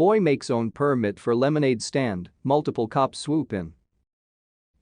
Boy makes own permit for lemonade stand, multiple cops swoop in.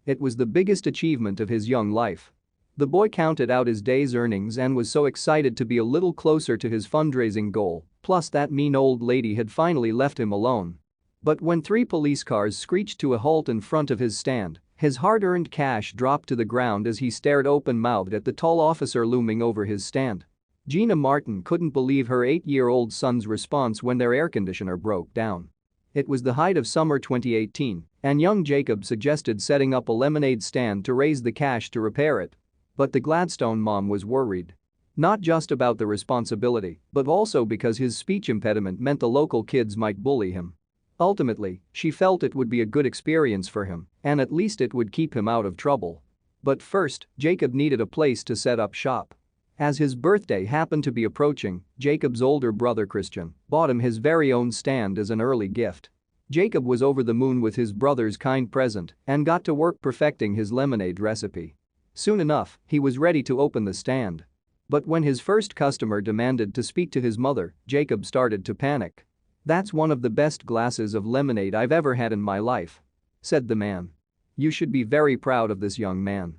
It was the biggest achievement of his young life. The boy counted out his day's earnings and was so excited to be a little closer to his fundraising goal, plus that mean old lady had finally left him alone. But when 3 police cars screeched to a halt in front of his stand, his hard-earned cash dropped to the ground as he stared open-mouthed at the tall officer looming over his stand. Gina Martin couldn't believe her 8-year-old son's response when their air conditioner broke down. It was the height of summer 2018, and young Jacob suggested setting up a lemonade stand to raise the cash to repair it. But the Gladstone mom was worried. Not just about the responsibility, but also because his speech impediment meant the local kids might bully him. Ultimately, she felt it would be a good experience for him, and at least it would keep him out of trouble. But first, Jacob needed a place to set up shop. As his birthday happened to be approaching, Jacob's older brother Christian bought him his very own stand as an early gift. Jacob was over the moon with his brother's kind present and got to work perfecting his lemonade recipe. Soon enough, he was ready to open the stand. But when his first customer demanded to speak to his mother, Jacob started to panic. "That's one of the best glasses of lemonade I've ever had in my life," said the man. "You should be very proud of this young man."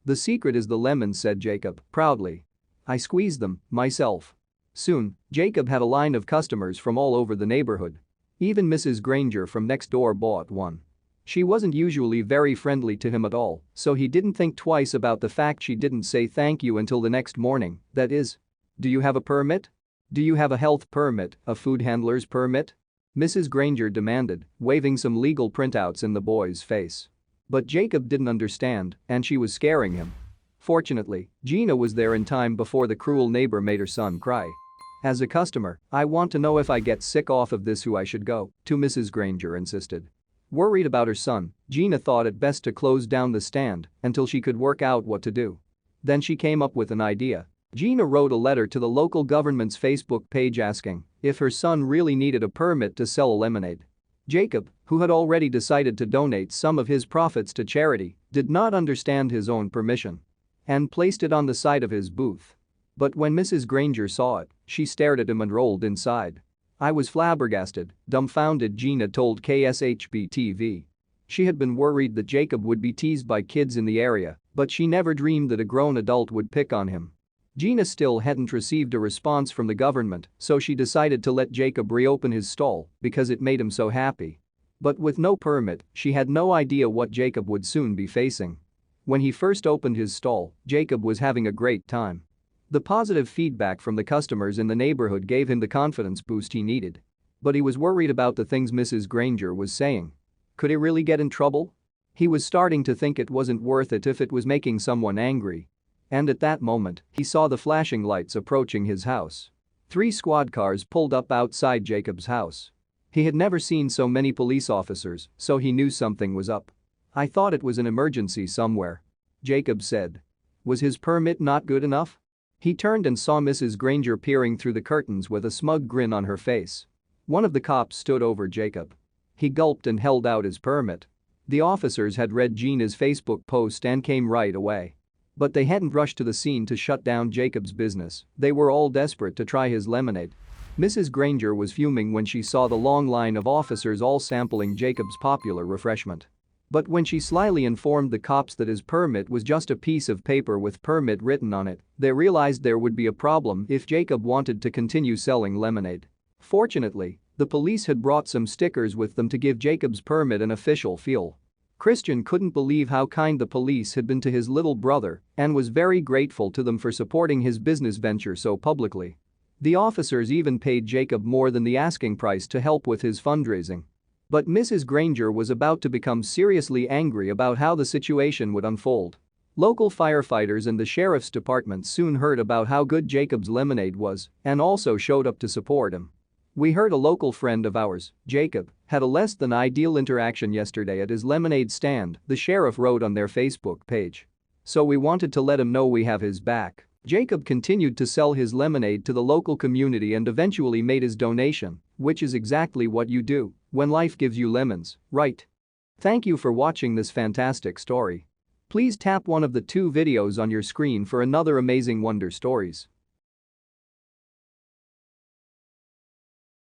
"The secret is the lemons," said Jacob, proudly. "I squeeze them, myself." Soon, Jacob had a line of customers from all over the neighborhood. Even Mrs. Granger from next door bought one. She wasn't usually very friendly to him at all, so he didn't think twice about the fact she didn't say thank you until the next morning, that is. "Do you have a permit? Do you have a health permit, a food handler's permit?" Mrs. Granger demanded, waving some legal printouts in the boy's face. But Jacob didn't understand, and she was scaring him. Fortunately, Gina was there in time before the cruel neighbor made her son cry. "As a customer, I want to know if I get sick off of this who I should go to," Mrs. Granger insisted. Worried about her son, Gina thought it best to close down the stand until she could work out what to do. Then she came up with an idea. Gina wrote a letter to the local government's Facebook page asking if her son really needed a permit to sell lemonade. Jacob, who had already decided to donate some of his profits to charity, did not understand his own permission and placed it on the side of his booth. But when Mrs. Granger saw it, she stared at him and rolled inside. "I was flabbergasted, dumbfounded," Gina told KSHB-TV. She had been worried that Jacob would be teased by kids in the area, but she never dreamed that a grown adult would pick on him. Gina still hadn't received a response from the government, so she decided to let Jacob reopen his stall because it made him so happy. But with no permit, she had no idea what Jacob would soon be facing. When he first opened his stall, Jacob was having a great time. The positive feedback from the customers in the neighborhood gave him the confidence boost he needed. But he was worried about the things Mrs. Granger was saying. Could he really get in trouble? He was starting to think it wasn't worth it if it was making someone angry. And at that moment, he saw the flashing lights approaching his house. 3 squad cars pulled up outside Jacob's house. He had never seen so many police officers, so he knew something was up. "I thought it was an emergency somewhere," Jacob said. Was his permit not good enough? He turned and saw Mrs. Granger peering through the curtains with a smug grin on her face. One of the cops stood over Jacob. He gulped and held out his permit. The officers had read Gina's Facebook post and came right away. But they hadn't rushed to the scene to shut down Jacob's business. They were all desperate to try his lemonade. Mrs. Granger was fuming when she saw the long line of officers all sampling Jacob's popular refreshment. But when she slyly informed the cops that his permit was just a piece of paper with permit written on it, they realized there would be a problem if Jacob wanted to continue selling lemonade. Fortunately, the police had brought some stickers with them to give Jacob's permit an official feel. Christian couldn't believe how kind the police had been to his little brother and was very grateful to them for supporting his business venture so publicly. The officers even paid Jacob more than the asking price to help with his fundraising. But Mrs. Granger was about to become seriously angry about how the situation would unfold. Local firefighters and the sheriff's department soon heard about how good Jacob's lemonade was and also showed up to support him. "We heard a local friend of ours, Jacob, had a less than ideal interaction yesterday at his lemonade stand," the sheriff wrote on their Facebook page. "So we wanted to let him know we have his back." Jacob continued to sell his lemonade to the local community and eventually made his donation, which is exactly what you do when life gives you lemons, right? Thank you for watching this fantastic story. Please tap one of the 2 videos on your screen for another amazing wonder stories.